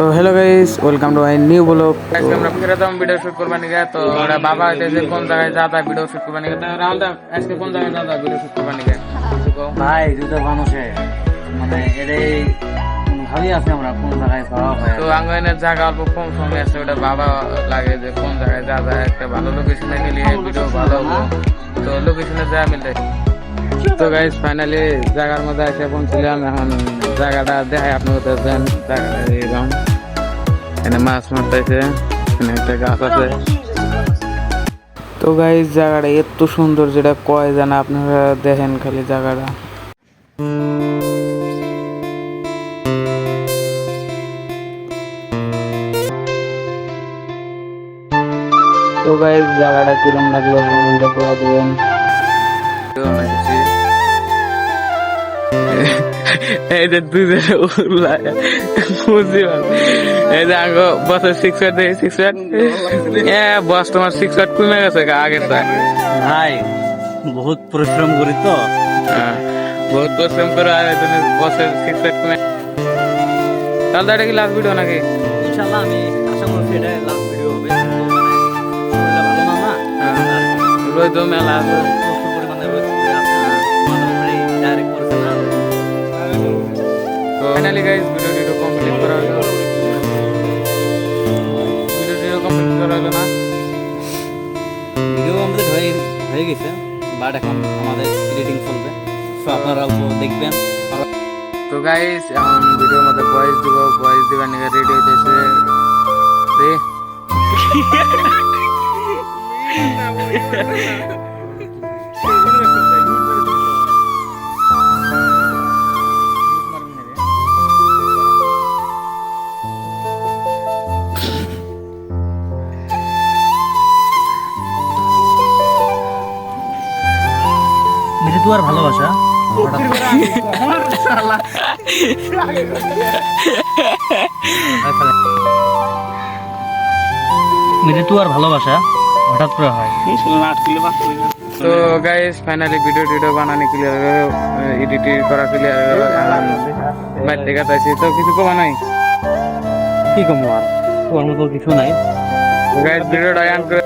তো hello guys, welcome to my new blog. আজকে আমরা প্রথম ভিডিও শুট করব নিয়ে তো ওরা বাবা হইতেছে কোন জায়গায় যাতা ভিডিও শুট করব নিয়ে। তো রাহুল দা আজকে কোন জায়গায় যাতা ভিডিও শুট করব নিয়ে কিছু কও ভাই। দুটো মানুষে মানে এটাই ভাবি আছে আমরা কোন জায়গায় যাওয়া হয়। তো আঙ্গনের জায়গা অল্প কম সময় আছে, ওটা বাবা লাগে যে কোন জায়গায় যাতা একটা ভালো লোকেশনে গেলে ভিডিও ভালো হবে। তো লোকেশনে যা মিলে তো গাইস ফাইনালি জায়গার মধ্যে এসে পৌঁছলাম। এখন জায়গাটা দেখাই আপনাদের দেন। জায়গাটা এরকম, এখানে মাছ মারতেছে, এখানে একটা গাছ আছে। তো গাইস জায়গাটা এত সুন্দর যেটা কয় জানা, আপনারা দেখেন খালি জায়গাটা। তো গাইস জায়গাটা কিরম লাগলো কমেন্টে করে দিবেন। এই যে দুই বুঝছি এই যে আগে বছর 6 ফিট দেখি 6 ফিট বস তোমার 6 ফিট কমে গেছে আগের ভাই বহুত পরিশ্রম করি তো, বহুত পরিশ্রম করে আর তুমি বছর 6 ফিট কমে। তাহলে এটা কি লাস্ট ভিডিও নাকি? ইনশাআল্লাহ আমি আশা করছি এটা লাস্ট ভিডিও হবে। ভালো না না রোজ মেলা আছে, প্রচুর পরিমাণে রোদ পড়ে আছে, ডাইরেক্ট করছে না। তো ফাইনালি গাইস ভিডিওটি কমপ্লিট করা হলো। ভিডিওটি কমপ্লিট করা হলো না, ভিডিও আমাদের হয়ে গেছে, বাট এখন আমাদের এডিটিং চলবে। সো আপনারাও দেখবেন। তো গাইস এখন ভিডিওর মধ্যে ভয়েস দিবার নিয়ে রেডি হইতেছে। মৃত্যু আর ভালোবাসা মৃত্যু আর ভালোবাসা হঠাৎ করে হয়। তো গাইস ফাইনালি ভিডিও বানানি ক্লিয়ার, এডিট করা ক্লিয়ার, বাইরে থেকে তাইছি। তো কিছু কমা নাই, কি কম আর তোমার মতো কিছু নাই। গাইস ভিডিওটা এন্ড করে